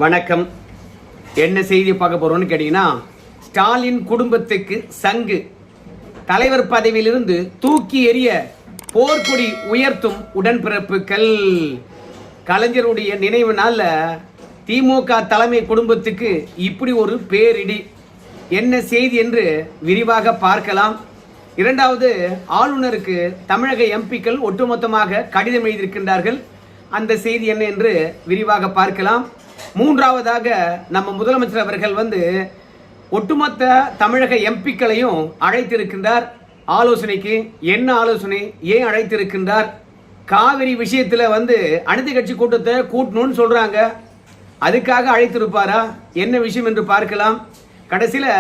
வணக்கம். என்ன செய்தி பார்க்க போறோம்னு கேட்டீங்கன்னா, ஸ்டாலின் குடும்பத்துக்கு சங்கு, தலைவர் பதவியிலிருந்து தூக்கி எறிய போர்க்கொடி உயர்த்தும் உடன்பிறப்புகள். கலைஞருடைய நினைவு நாள்ல திமுக தலைமை குடும்பத்துக்கு இப்படி ஒரு பேரிடி. என்ன செய்தி என்று விரிவாக பார்க்கலாம். இரண்டாவது, ஆளுநருக்கு தமிழக எம்பிக்கள் ஒட்டுமொத்தமாக கடிதம் எழுதியிருக்கின்றார்கள். அந்த செய்தி என்ன என்று விரிவாக பார்க்கலாம். மூன்றாவதாக, நம்ம முதலமைச்சர் அவர்கள் ஒட்டுமொத்த தமிழக எம்பிக்களையும் அழைத்திருக்கின்றார் ஆலோசனைக்கு. என்ன ஆலோசனை, ஏன் அழைத்திருக்கின்றார்? காவிரி விஷயத்தில் அனைத்து கட்சி கூட்டத்தை கூட்டணும்னு சொல்றாங்க. அதுக்காக அழைத்திருப்பாரா? என்ன விஷயம் என்று பார்க்கலாம். கடைசியில்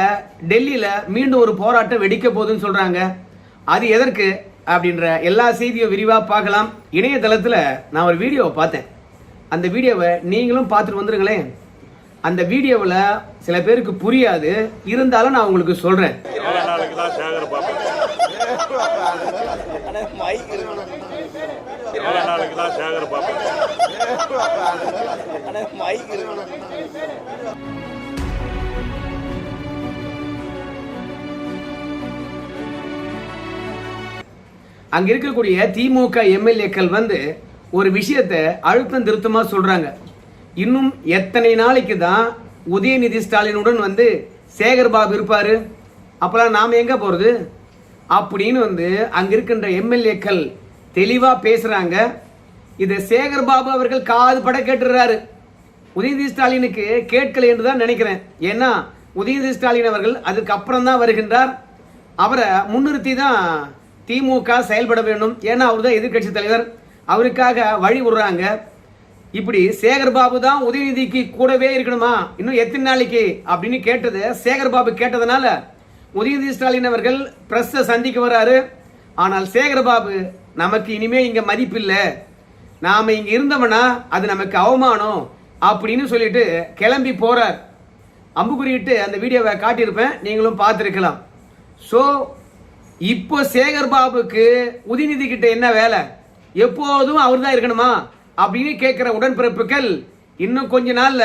டெல்லியில் மீண்டும் ஒரு போராட்டம் வெடிக்க போகுதுன்னு சொல்றாங்க. அது எதற்கு அப்படின்ற எல்லா செய்தியும் விரிவாக பார்க்கலாம். இணையதளத்தில் நான் ஒரு வீடியோவை பார்த்தேன். அந்த வீடியோவை நீங்களும் பார்த்துட்டு வந்துருங்களேன். அந்த வீடியோவில் சில பேருக்கு புரியாது, இருந்தாலும் நான் உங்களுக்கு சொல்றேன். அங்க இருக்கக்கூடிய திமுக எம்எல்ஏக்கள் ஒரு விஷயத்தை அழுத்தம் திருத்தமா சொல்றாங்க. இன்னும் எத்தனை நாளைக்கு தான் உதயநிதி ஸ்டாலினுடன் சேகர்பாபு இருப்பாரு? அப்பெல்லாம் நாம எங்க போறது அப்படின்னு அங்க இருக்கின்ற எம்எல்ஏக்கள் தெளிவா பேசுறாங்க. இதை சேகர்பாபு அவர்கள் காது பட கேட்டுறாரு. உதயநிதி ஸ்டாலினுக்கு கேட்கல என்று தான் நினைக்கிறேன். ஏன்னா உதயநிதி ஸ்டாலின் அவர்கள் அதுக்கு அப்புறம் தான் வருகின்றார். அவரை முன்னிறுத்தி தான் திமுக செயல்பட வேண்டும். ஏன்னா அவர் தான் எதிர்கட்சி தலைவர், அவருக்காக வழி விடுறாங்க. இப்படி சேகர்பாபு தான் உதயநிதிக்கு கூடவே இருக்கணுமா, இன்னும் எத்தனை நாளைக்கு அப்படின்னு கேட்டது சேகர்பாபு கேட்டதுனால உதயநிதி ஸ்டாலின் அவர்கள் பிரஸ்ஸை சந்திக்க வராரு. ஆனால் சேகர்பாபு, நமக்கு இனிமே இங்க மதிப்பில்லை, நாம இங்க இருந்தோம்னா அது நமக்கு அவமானம் அப்படின்னு சொல்லிட்டு கிளம்பி போறார். அம்புக்குறியிட்டு அந்த வீடியோவை காட்டியிருப்பேன், நீங்களும் பார்த்துருக்கலாம். ஸோ இப்போ சேகர்பாபுக்கு உதயநிதி கிட்ட என்ன வேலை, எப்போதும் அவர் தான் இருக்கணுமா அப்படின்னு கேட்கிற உடன்பிறப்புகள், இன்னும் கொஞ்ச நாள்ல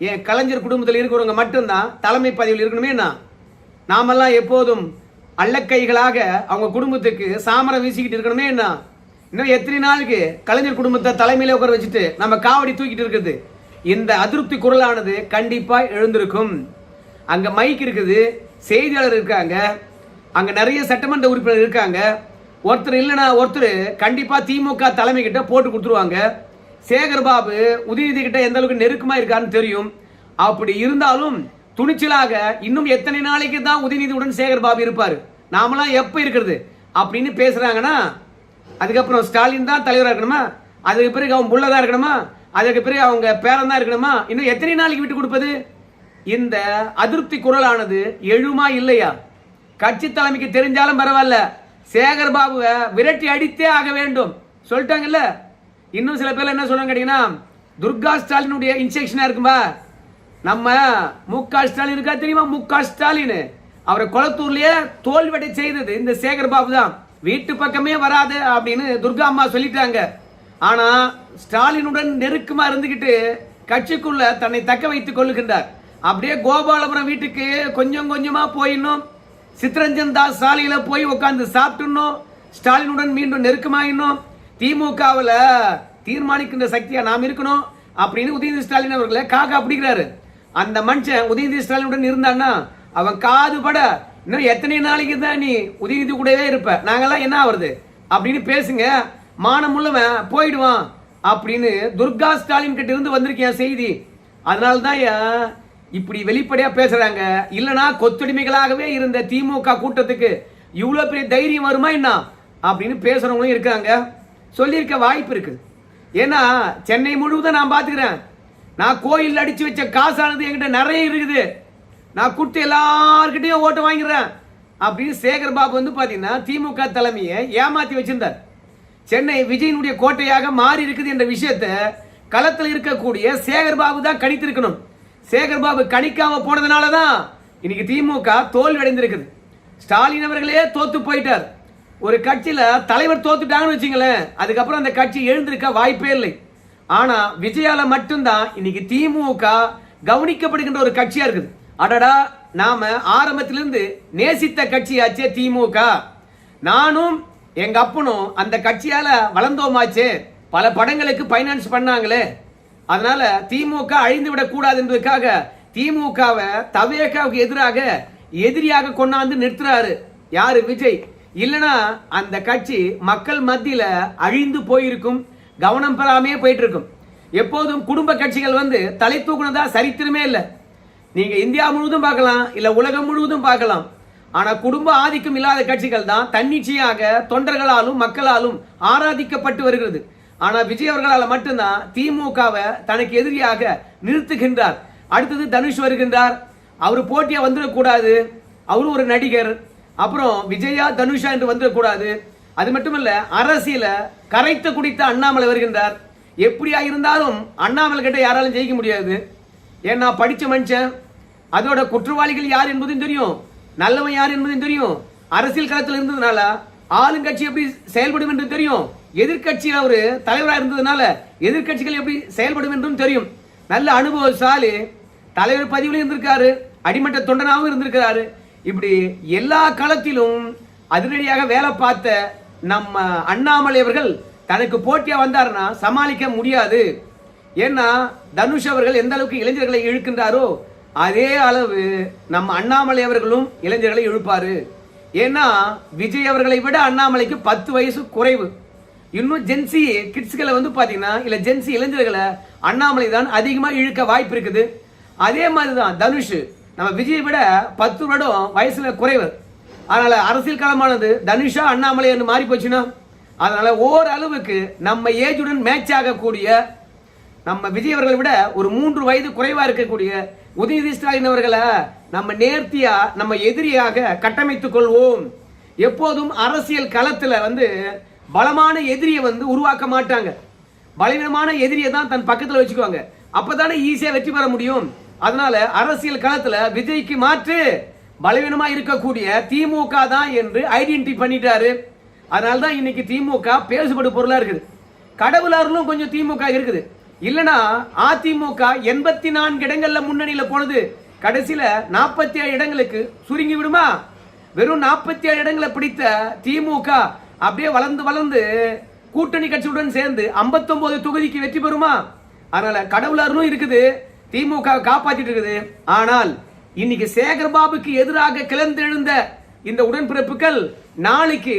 என் கலைஞர் குடும்பத்தில் இருக்கிறவங்க மட்டும்தான் தலைமை பதவியில் இருக்கணுமே. நாமெல்லாம் எப்போதும் அள்ளக்கைகளாக அவங்க குடும்பத்துக்கு சாமரம் வீசிக்கிட்டு இருக்கணுமே. இன்னும் எத்தனை நாளுக்கு கலைஞர் குடும்பத்தை தலைமையில உட்கார வச்சுட்டு நம்ம காவடி தூக்கிட்டு இருக்குது? இந்த அதிருப்தி குரலானது கண்டிப்பா எழுந்திருக்கும். அங்க மைக் இருக்குது, செய்தியாளர் இருக்காங்க, அங்க நிறைய சட்டமன்ற உறுப்பினர் இருக்காங்க. ஒருத்தர் இல்லைன்னா ஒருத்தர் கண்டிப்பா திமுக தலைமை கிட்ட போட்டு கொடுத்துருவாங்க. சேகர்பாபு உதயநிதி கிட்ட எந்த அளவுக்கு நெருக்கமா இருக்கான்னு தெரியும். அப்படி இருந்தாலும் துணிச்சலாக இன்னும் எத்தனை நாளைக்கு தான் உதயநிதியுடன் சேகர்பாபு இருப்பாரு, நாமெல்லாம் எப்ப இருக்கிறது அப்படின்னு பேசுறாங்கன்னா, அதுக்கப்புறம் ஸ்டாலின் தான் தலைவராக இருக்கணுமா, அதுக்கு பிறகு அவங்க புள்ளதான் இருக்கணுமா, அதுக்கு பிறகு அவங்க பேரன் தான் இருக்கணுமா, இன்னும் எத்தனை நாளைக்கு விட்டு கொடுப்பது? இந்த அதிருப்தி குரலானது எழுமா இல்லையா? கட்சி தலைமைக்கு தெரிஞ்சாலும் பரவாயில்ல, சேகர்பாபுவை விரட்டி அடித்தே ஆக வேண்டும் சொல்லிட்டாங்கல்ல. இன்னும் சில பேர் என்ன சொல்றாங்க கேட்டீங்கன்னா, துர்கா ஸ்டாலினுடைய இன்ஸ்ட்ரக்ஷனா இருக்கும்பா. நம்ம முக ஸ்டாலின் இருக்கா தெரியுமா, முக ஸ்டாலின் அவரை குளத்தூர்லயே தோல்வடை செய்தது இந்த சேகர்பாபு தான். வீட்டு பக்கமே வராது அப்படின்னு துர்கா அம்மா சொல்லிட்டாங்க. ஆனா ஸ்டாலினுடன் நெருக்கமா இருந்துகிட்டு கட்சிக்குள்ள தன்னை தக்க வைத்துக் கொள்ளுகின்றார். அப்படியே கோபாலபுரம் வீட்டுக்கு கொஞ்சம் கொஞ்சமா போயிடணும், சித்ரஞ்சன் தாஸ் சாலையில போய் உட்கார்ந்து சாப்பிட்டுணும், ஸ்டாலினுடன் மீண்டும் நெருக்கமாயிடணும், திமுகவில் தீர்மானிக்கின்ற சக்தியா நாம் இருக்கணும் அப்படின்னு உதயநிதி ஸ்டாலின் அவர்களை காக்கா பிடிக்கிறாரு. அந்த மனுஷன் உதயநிதி ஸ்டாலினுடன் இருந்தான்னா அவன் காது பட, இன்னும் எத்தனை நாளைக்கு தான் நீ உதயநிதி கூடவே இருப்ப, நாங்கெல்லாம் என்ன ஆகுறது அப்படின்னு பேசுங்க, மானம் உள்ளவன் போயிடுவான் அப்படின்னு துர்கா ஸ்டாலின் கிட்ட இருந்து வந்திருக்கேன் செய்தி. அதனால்தான் இப்படி வெளிப்படையா பேசுறாங்க. இல்லனா கொத்தடிமைகளாகவே இருந்த திமுக கூட்டத்துக்கு இவ்வளவு பெரிய தைரியம் வருமா என்ன அப்படின்னு பேசுறவங்களும் இருக்காங்க. சொல்லியிருக்க வாய்ப்பு இருக்கு. ஏன்னா சென்னை முழுவதும் நான் பாத்துக்கிறேன். நான் கோயில் அடிச்சு வச்ச காசானது என்கிட்ட நிறைய இருக்குது, நான் கூட்டு எல்லார்கிட்டையும் ஓட்டு வாங்கிறேன் அப்படின்னு சேகர்பாபு பாத்தீங்கன்னா திமுக தலைமையை ஏமாத்தி வச்சிருந்தார். சென்னை விஜயனுடைய கோட்டையாக மாறி இருக்குது என்ற விஷயத்தை களத்தில் இருக்கக்கூடிய சேகர்பாபு தான் கணித்திருக்கணும். சேகர்பாபு கணிக்காம போனதுனாலதான் இன்னைக்கு திமுக தோல்வி அடைந்திருக்குது. ஸ்டாலின் அவர்களே தோத்து போயிட்டார். ஒரு கட்சியில தலைவர் தோத்துட்டாங்கன்னு வச்சுங்களேன், அதுக்கப்புறம் அந்த கட்சி எழுந்திருக்க வாய்ப்பே இல்லை. ஆனா விஜயால மட்டும்தான் இன்னைக்கு திமுக கவனிக்கப்படுகின்ற ஒரு கட்சியா இருக்குது. அடடா, நாம ஆரம்பத்திலிருந்து நேசித்த கட்சியாச்சே திமுக, நானும் எங்க அப்பனும் அந்த கட்சியால வளர்ந்தோமாச்சே, பல படங்களுக்கு பைனான்ஸ் பண்ணாங்களே, அதனால திமுக அழிந்து விடக் கூடாது என்பதற்காக திமுகவை தவேகாவுக்கு எதிராக எதிரியாக கொண்டாந்து நிறுத்துறாரு யாரு? விஜய். இல்லனா அந்த கட்சி மக்கள் மத்தியில அழிந்து போயிருக்கும், கவனம் பெறாமே போயிட்டு இருக்கும். எப்போதும் குடும்ப கட்சிகள் தலை தூக்குனதா சரித்திரமே இல்லை. நீங்க இந்தியா முழுவதும் பார்க்கலாம், இல்ல உலகம் முழுவதும் பார்க்கலாம். ஆனா குடும்ப ஆதிக்கம் இல்லாத கட்சிகள் தான் தன்னிச்சையாக தொண்டர்களாலும் மக்களாலும் ஆராதிக்கப்பட்டு வருகிறது. ஆனா விஜய் அவர்களால் மட்டும்தான் திமுகவை தனக்கு எதிரியாக நிறுத்துகின்றார். அடுத்தது தனுஷ் வருகின்றார். அவர் போட்டியா வந்துடக்கூடாது, அவரு ஒரு நடிகர், அப்புறம் விஜயா தனுஷா என்று வந்துடக்கூடாது. அது மட்டுமல்ல, அரசியல கரைத்து குடித்த அண்ணாமலை வருகின்றார். எப்படியா இருந்தாலும் அண்ணாமலை கிட்ட யாராலும் ஜெயிக்க முடியாது. ஏன்னா படிச்ச மனுஷன், அதோட குற்றவாளிகள் யார் என்பதும் தெரியும், நல்லவன் யார் என்பதும் தெரியும். அரசியல் களத்தில் இருந்ததுனால ஆளுங்கட்சி எப்படி செயல்படும் என்று தெரியும், எதிர்கட்சியில் அவரு தலைவராக இருந்ததுனால எதிர்கட்சிகள் எப்படி செயல்படும் என்றும் தெரியும். நல்ல அனுபவசாலி, தலைவர் பதிவிலும் இருந்திருக்காரு, அடிமட்ட தொண்டனாகவும் இருந்திருக்கிறாரு. இப்படி எல்லா களத்திலும் அதிரடியாக வேலை பார்த்த நம்ம அண்ணாமலை அவர்கள் தனக்கு போட்டியா வந்தாருன்னா சமாளிக்க முடியாது. ஏன்னா தனுஷ் அவர்கள் எந்த அளவுக்கு இளைஞர்களை இழுக்கின்றாரோ அதே அளவு நம்ம அண்ணாமலை அவர்களும் இளைஞர்களை இழுப்பாரு. ஏன்னா விஜய் அவர்களை விட அண்ணாமலைக்கு 10 வயசு குறைவு. இன்னும் ஜென்சி கிட்ஸ்களை பாத்தீங்கன்னா, இல்ல ஜென்சி இளைஞர்களை அண்ணாமலை தான் அதிகமா இழுக்க வாய்ப்பு இருக்குது. அதே மாதிரிதான் தனுஷ் நம்ம விஜய் விட 10 வருடம் வயசுல குறைவு. அதனால அரசியல் களமானது தனுஷா அண்ணாமலை என்று மாறி போச்சுன்னா, அதனால ஓரளவுக்கு நம்ம ஏஜுடன் மேட்ச் ஆகக்கூடிய, நம்ம விஜய் அவர்களை விட ஒரு 3 வயது குறைவா இருக்கக்கூடிய உதயநிதி ஸ்டாலின் அவர்களை நம்ம நேர்த்தியா நம்ம எதிரியாக கட்டமைத்துக் கொள்வோம். எப்போதும் அரசியல் களத்துல பலமான எதிரியை உருவாக்க மாட்டாங்க, பலவீனமான எதிரியை தான் தன் பக்கத்துல வச்சுக்குவாங்க. அப்பதானே ஈஸியா வெற்றி பெற முடியும். அதனால அரசியல் களத்துல விஜய்க்கு மாற்று பலவீனமா இருக்கக்கூடிய திமுக தான் என்று ஐடென்டிஃபை பண்ணிட்டாரு. அதனால்தான் இன்னைக்கு திமுக பேசுபடு பொருளா இருக்குது. கடவுளார்களும் கொஞ்சம் திமுக இருக்குது. இல்லனா அதிமுக 84 இடங்கள்ல முன்னணியில போனது கடைசியில 47 இடங்களுக்கு சுருங்கி விடுமா? வெறும் 47 இடங்களை பிடித்த திமுக அப்படியே வளர்ந்து வளர்ந்து கூட்டணி கட்சியுடன் சேர்ந்து 59 தொகுதிக்கு வெற்றி பெறுமா? அதனால கடவுளாரும் இருக்குது, திமுக காப்பாற்றிட்டு இருக்குது. ஆனால் இன்னைக்கு சேகர்பாபுக்கு எதிராக கிளர்ந்தெழுந்த இந்த உடன்பிறப்புகள் நாளைக்கு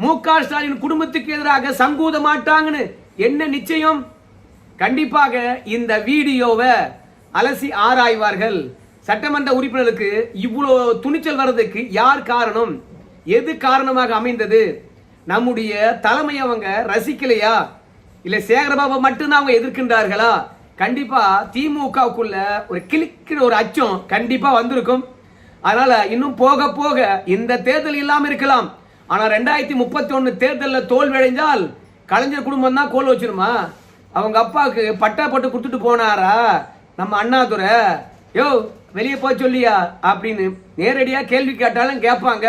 மு.க. ஸ்டாலின் குடும்பத்துக்கு எதிராக சங்கூத மாட்டாங்கன்னு என்ன நிச்சயம்? கண்டிப்பாக இந்த வீடியோவை அலசி ஆராய்வார்கள். சட்டமன்ற உறுப்பினருக்கு இவ்வளோ துணிச்சல் வர்றதுக்கு யார் காரணம், எது காரணமாக அமைந்தது? நம்முடைய தலைமை அவங்க ரசிக்கலையா, இல்ல சேகரபாபு மட்டும்தான் அவங்க எதிர்க்கின்றார்களா? கண்டிப்பா திமுகவுக்குள்ள ஒரு கிளிக்கிற ஒரு அச்சம் கண்டிப்பா வந்திருக்கும். அதனால இன்னும் போக போக இந்த தேர்தல் இல்லாம இருக்கலாம். ஆனா 2031 தேர்தலில் தோல்வி அடைஞ்சால் கலைஞர் குடும்பம் தான் கோல் வச்சிருமா? அவங்க அப்பாவுக்கு பட்டா போட்டு கொடுத்துட்டு போனாரா நம்ம அண்ணாதுரை? யோ வெளியே போய் சொல்லியா அப்படின்னு நேரடியா கேள்வி கேட்டாலும் கேட்பாங்க.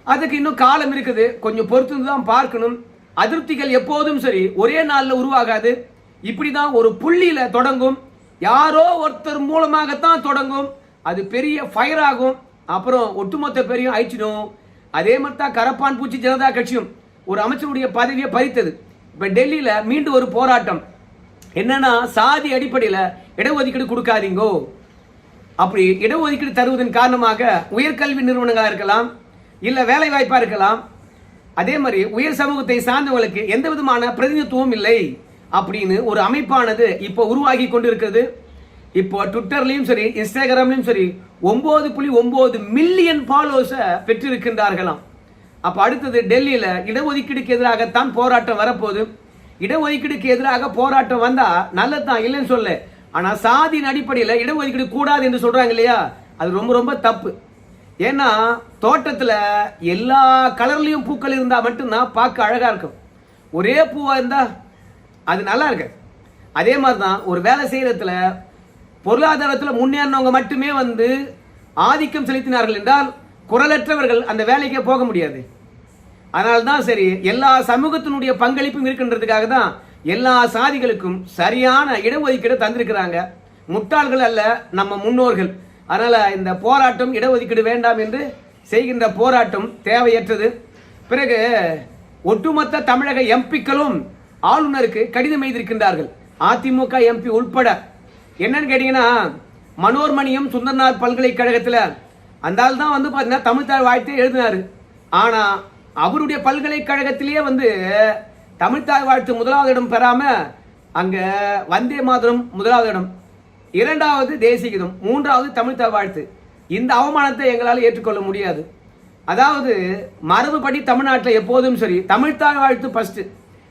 அதுக்கு இன்னும் காலம் இருக்குது, கொஞ்சம் பொறுத்து தான் பார்க்கணும். அதிருப்திகள் எப்போதும் சரி ஒரே நாள்ல உருவாகாது. இப்படிதான் ஒரு புள்ளியில தொடங்கும், யாரோ ஒருத்தர் மூலமாகத்தான் தொடங்கும், அது பெரிய ஃபயர் ஆகும், அப்புறம் ஒட்டுமொத்த பெரிய ஆயிடுச்சிடும். அதே மாதிரி தான் கரப்பான் பூச்சி ஜனதா கட்சியும் ஒரு அமைச்சருடைய பதவியை பறித்தது. இப்ப டெல்லியில மீண்டும் ஒரு போராட்டம். என்னன்னா, சாதி அடிப்படையில இடஒதுக்கீடு கொடுக்காதீங்கோ. அப்படி இடஒதுக்கீடு தருவதன் காரணமாக உயர்கல்வி நிறுவனங்களா இருக்கலாம், இல்ல வேலை வாய்ப்பா இருக்கலாம், அதே மாதிரி உயர் சமூகத்தை சார்ந்தவங்களுக்கு எந்த விதமான பிரதிநிதித்துவம் இல்லை அப்படின்னு ஒரு அமைப்பானது இப்போ உருவாகி கொண்டிருக்கிறது. இப்போ ட்விட்டர்லயும் சரி இன்ஸ்டாகிராம்லயும் சரி 9.9 மில்லியன் ஃபாலோவர்ஸை பெற்றிருக்கின்றார்களாம். அப்ப அடுத்தது டெல்லியில இடஒதுக்கீடுக்கு எதிராகத்தான் போராட்டம் வரப்போகுது. இடஒதுக்கீடுக்கு எதிராக போராட்டம் வந்தா நல்லதுதான், இல்லைன்னு சொல்ல. ஆனா சாதியின் அடிப்படையில் இடஒதுக்கீடு கூடாது என்று சொல்றாங்க இல்லையா, அது ரொம்ப ரொம்ப தப்பு. ஏன்னா தோட்டத்துல எல்லா கலர்லயும் பூக்கள் இருந்தா மட்டும்தான் பார்க்க அழகா இருக்கும். ஒரே பூவா இருந்தா அது நல்லா இருக்கு. அதே மாதிரிதான் ஒரு வேலை செய்யறதுல பொருளாதாரத்தில் முன்னேறினவங்க மட்டுமே ஆதிக்கம் செலுத்தினார்கள் என்றால் குரலற்றவர்கள் அந்த வேலைக்கே போக முடியாது. அதனால்தான் சரி எல்லா சமூகத்தினுடைய பங்களிப்பும் இருக்கின்றதுக்காக தான் எல்லா சாதிகளுக்கும் சரியான இடஒதுக்கீடு தந்திருக்கிறாங்க. முட்டாள்கள் அல்ல நம்ம முன்னோர்கள். அதனால இந்த போராட்டம் இடஒதுக்கீடு வேண்டாம் என்று செய்கின்ற போராட்டம் தேவையற்றது. பிறகு ஒட்டுமொத்த தமிழக எம்பிக்களும் ஆளுநருக்கு கடிதம் எழுதியிருக்கின்றார்கள், அதிமுக எம்பி உள்பட. என்னன்னு கேட்டீங்கன்னா, மனோர்மணியம் சுந்தரநாத் பல்கலைக்கழகத்தில் அந்த ஆள் தான் வந்து பார்த்தீங்கன்னா தமிழ்த்தாய் வாழ்த்தை எழுதினாரு. ஆனால் அவருடைய பல்கலைக்கழகத்திலேயே வந்து தமிழ்த்தாய் வாழ்த்து முதலாவது இடம் பெறாம அங்கே வந்தே மாதரம் முதலாவது இடம், இரண்டாவது தேசிய கீதம், மூன்றாவது தமிழ்த்தாய் வாழ்த்து. இந்த அவமானத்தை எங்களால் ஏற்றுக்கொள்ள முடியாது. அதாவது மரபுப்படி தமிழ்நாட்டில் எப்போதும் சரி தமிழ்த்தாய் வாழ்த்து ஃபர்ஸ்ட்,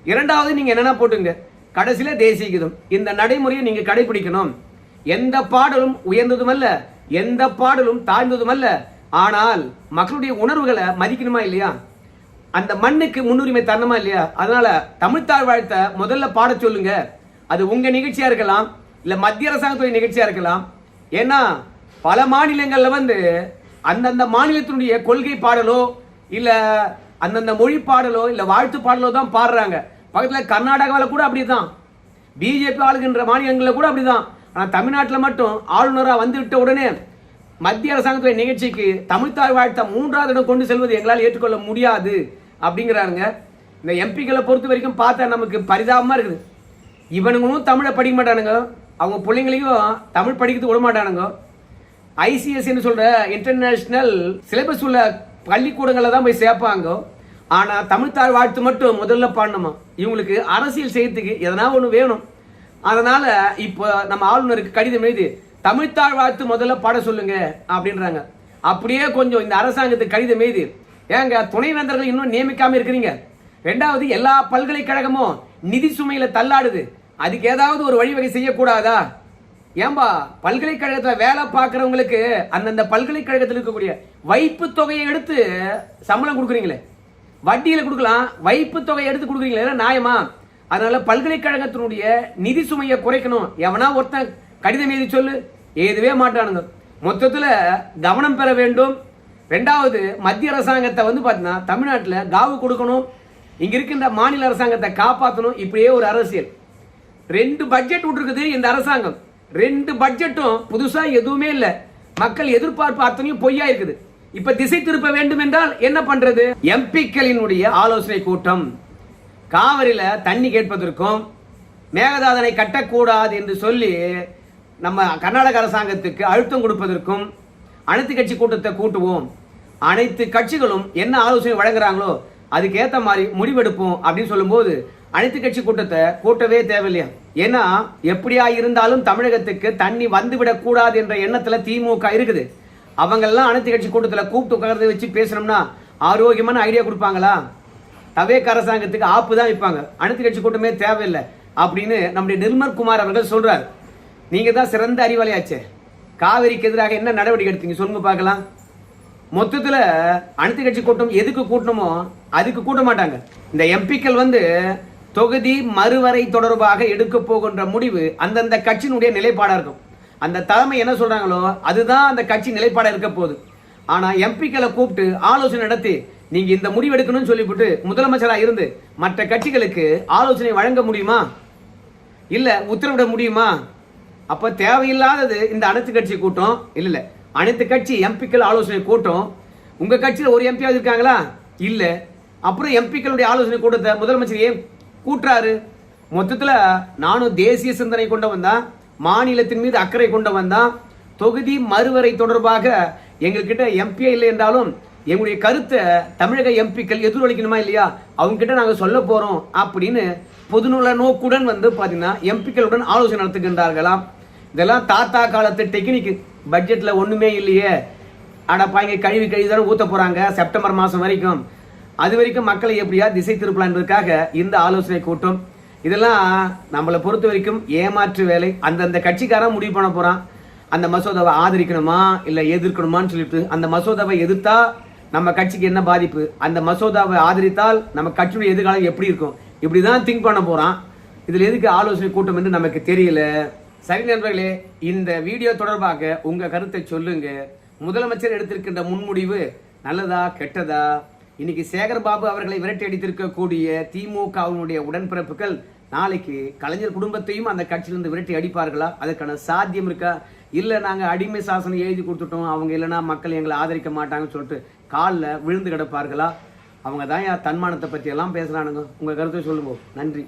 இரண்டாவது நீங்கள் என்னென்ன போட்டுங்க, கடைசியில் தேசிய கீதம். இந்த நடைமுறையை நீங்கள் கடைபிடிக்கணும். எந்த பாடலும் உயர்ந்ததும் அல்ல, எந்த பாடலும் தாழ்ந்ததும் அல்ல. ஆனால் மக்களுடைய உணர்வுகளை மதிக்கணுமா இல்லையா? அந்த மண்ணுக்கு முன்னுரிமை தரணுமா இல்லையா? அதனால தமிழ்த்தாய் வாழ்த்த முதல்ல பாட சொல்லுங்க. அது உங்க நிகழ்ச்சியா இருக்கலாம், இல்ல மத்திய அரசாங்கத்துடைய நிகழ்ச்சியா இருக்கலாம். ஏன்னா பல மாநிலங்கள்ல வந்து அந்தந்த மாநிலத்தினுடைய கொள்கை பாடலோ இல்ல அந்தந்த மொழி பாடலோ இல்ல வாழ்த்து பாடலோ தான் பாடுறாங்க. பக்கத்துல கர்நாடகாவில் கூட அப்படிதான், பிஜேபி ஆளுகின்ற மாநிலங்களில் கூட அப்படிதான். ஆனால் தமிழ்நாட்டில் மட்டும் ஆளுநராக வந்துவிட்ட உடனே மத்திய அரசாங்கத்துடைய நிகழ்ச்சிக்கு தமிழ்த்தாய் வாழ்த்த மூன்றாவது இடம் கொண்டு செல்வது எங்களால் ஏற்றுக்கொள்ள முடியாது அப்படிங்கிறாங்க. இந்த எம்பிக்களை பொறுத்த வரைக்கும் பார்த்தா நமக்கு பரிதாபமாக இருக்குது. இவனுங்களும் தமிழை படிக்க மாட்டானுங்க, அவங்க பிள்ளைங்களையும் தமிழ் படிக்கிறது விட மாட்டானுங்க. ஐசிஎஸ்ன்னு சொல்கிற இன்டர்நேஷ்னல் சிலபஸ் உள்ள பள்ளிக்கூடங்களில் தான் போய் சேர்ப்பாங்க. ஆனால் தமிழ்த்தாய் வாழ்த்து மட்டும் முதல்ல பாடணுமா? இவங்களுக்கு அரசியல் செய்யறதுக்கு எதனா ஒன்று வேணும். அதனால இப்போ நம்ம ஆளுநருக்கு கடிதம் எழுதி தமிழ்த்தாய் வாழ்த்து முதல்ல பாட சொல்லுங்க அப்படின்றாங்க. அப்படியே கொஞ்சம் இந்த அரசாங்கத்துக்கு கடிதம் எழுதி, ஏங்க துணைவேந்தர்கள் இன்னும் நியமிக்காம இருக்கிறீங்க, ரெண்டாவது எல்லா பல்கலைக்கழகமும் நிதி சுமையில தள்ளாடுது, அதுக்கு ஏதாவது ஒரு வழிவகை செய்யக்கூடாதா? ஏன்பா பல்கலைக்கழகத்தில் வேலை பார்க்குறவங்களுக்கு அந்தந்த பல்கலைக்கழகத்தில் இருக்கக்கூடிய வைப்பு தொகையை எடுத்து சம்பளம் கொடுக்குறீங்களே, வட்டியில் கொடுக்கலாம், வைப்பு தொகையை எடுத்து கொடுக்குறீங்களே, நியாயமா? அதனால பல்கலைக்கழகத்தினுடைய நிதி சுமையை குறைக்கணும். எவனா ஒருத்தன் கடிதம் எழுதி சொல்லு, எழுதவே மாட்டானுங்க. மொத்தத்தில் கவனம் பெற வேண்டும். ரெண்டாவது மத்திய அரசாங்கத்தை வந்து பார்த்தீங்கன்னா தமிழ்நாட்டில் காவு கொடுக்கணும், இங்க இருக்கின்ற மாநில அரசாங்கத்தை காப்பாற்றணும். இப்படியே ஒரு அரசியல். 2 பட்ஜெட் விட்டுருக்குது இந்த அரசாங்கம். 2 பட்ஜெட்டும் புதுசா எதுவுமே இல்லை. மக்கள் எதிர்பார்ப்பு அத்தனையும் பொய்யா இருக்குது. இப்ப திசை திருப்ப வேண்டும் என்றால் என்ன பண்றது? எம்பிக்களினுடைய ஆலோசனை கூட்டம். காவிரியில தண்ணி கேட்பதற்கும் மேகதாதனை கட்டக்கூடாது என்று சொல்லி நம்ம கர்நாடக அரசாங்கத்துக்கு அழுத்தம் கொடுப்பதற்கும் அனைத்து கட்சி கூட்டத்தை கூட்டுவோம், அனைத்து கட்சிகளும் என்ன ஆலோசனை வழங்குறாங்களோ அதுக்கு ஏற்ற மாதிரி முடிவெடுப்போம் அப்படின்னு சொல்லும்போது அனைத்து கட்சி கூட்டத்தை கூட்டவே தேவையில்லையா? ஏன்னா எப்படியா இருந்தாலும் தமிழகத்துக்கு தண்ணி வந்துவிடக் கூடாது என்ற எண்ணத்துல திமுக இருக்குது. அவங்கெல்லாம் அனைத்து கட்சி கூட்டத்தில் கூப்பிட்டு உட்கார்ந்து வச்சு பேசணும்னா ஆரோக்கியமான ஐடியா கொடுப்பாங்களா? தவேக அரசாங்கத்துக்கு ஆப்பு தான் வைப்பாங்க. அனைத்து கட்சி கூட்டமே தேவையில்லை அப்படின்னு நம்முடைய நிர்மல்குமார் அவர்கள் சொல்றாரு. நீங்க தான் சிறந்த அறிவாளியாச்சே, காவிரிக்கு எதிராக என்ன நடவடிக்கை எடுத்தீங்க சொல்லுங்க பார்க்கலாம். மொத்தத்தில் அனைத்து கட்சி கூட்டம் எதுக்கு கூட்டணுமோ அதுக்கு கூட்ட மாட்டாங்க. இந்த எம்பிக்கள் வந்து தொகுதி மறுவரை தொடர்பாக எடுக்க போகின்ற முடிவு அந்தந்த கட்சியினுடைய நிலைப்பாடா இருக்கும். அந்த தலைமை என்ன சொல்றாங்களோ அதுதான் அந்த கட்சி நிலைப்பாடா இருக்க போகுது. ஆனா எம்பிக்களை கூப்பிட்டு ஆலோசனை நடத்தி நீங்க இந்த முடிவு எடுக்கணும்னு சொல்லிவிட்டு முதலமைச்சரா இருந்து மற்ற கட்சிகளுக்கு ஆலோசனை வழங்க முடியுமா? இல்ல உத்தரவிட முடியுமா? அப்ப தேவையில்லாதது இந்த அனைத்து கட்சி கூட்டம். இல்ல அனைத்து கட்சி எம்பிக்கள் ஆலோசனை கூட்டம். உங்க கட்சியில் ஒரு எம்பியாவது இருக்காங்களா? இல்ல. அப்புறம் எம்பிக்களுடைய ஆலோசனை கூட்டத்தை முதலமைச்சர் ஏன் கூட்டுறாரு? மொத்தத்தில் நானும் தேசிய சிந்தனை கொண்டவன் தான், மாநிலத்தின் மீது அக்கறை கொண்டவன் தான். தொகுதி மறுவரை தொடர்பாக எங்ககிட்ட எம்பியே இல்லை என்றாலும் எங்களுடைய கருத்தை தமிழக எம்பிக்கள் எதிரொலிக்கணுமா இல்லையா, அவங்க கிட்ட நாங்கள் சொல்ல போறோம் அப்படின்னு பொதுநல நோக்குடன் வந்து பார்த்தீங்கன்னா எம்பிக்களுடன் ஆலோசனை நடத்துகின்றார்களாம். இதெல்லாம் தாத்தா காலத்து டெக்னிக். பட்ஜெட்ல ஒண்ணுமே இல்லையே, அடப்பாங்க கழுவி தானே ஊத்த போறாங்க செப்டம்பர் மாசம் வரைக்கும். அது வரைக்கும் மக்களை எப்படியா திசை திருப்பலாம் என்பதற்காக இந்த ஆலோசனை கூட்டம். இதெல்லாம் நம்மளை பொறுத்த வரைக்கும் ஏமாற்று வேலை. அந்தந்த கட்சிக்காரன் முடிவு பண்ண போறான் அந்த மசோதாவை ஆதரிக்கணுமா இல்ல எதிர்க்கணுமான்னு சொல்லிட்டு. அந்த மசோதாவை எதிர்த்தா நம்ம கட்சிக்கு என்ன பாதிப்பு, அந்த மசோதாவை ஆதரித்தால் நம்ம கட்சியுடைய எதிர்காலம் எப்படி இருக்கும், இப்படிதான் திங்க் பண்ண போறான். இதுல எதுக்கு ஆலோசனை கூட்டம் என்று நமக்கு தெரியல. சரி நண்பர்களே, இந்த வீடியோ தொடர்பாக உங்க கருத்தை சொல்லுங்க. முதலமைச்சர் எடுத்திருக்கின்ற முன்முடிவு நல்லதா கெட்டதா? இன்னைக்கு சேகர்பாபு அவர்களை விரட்டி அடித்திருக்கக்கூடிய திமுகவினுடைய உடன்பிறப்புகள் நாளைக்கு கலைஞர் குடும்பத்தையும் அந்த கட்சியிலிருந்து விரட்டி அடிப்பார்களா? அதற்கான சாத்தியம் இருக்கா? இல்லை நாங்கள் அடிமை சாசனம் எழுதி கொடுத்துட்டோம், அவங்க இல்லைன்னா மக்கள் எங்களை ஆதரிக்க மாட்டாங்கன்னு சொல்லிட்டு காலில் விழுந்து கிடப்பார்களா? அவங்க தான் தன்மானத்தை பற்றி எல்லாம் பேசுகிறானுங்க. உங்கள் கருத்தை சொல்லுங்க. நன்றி.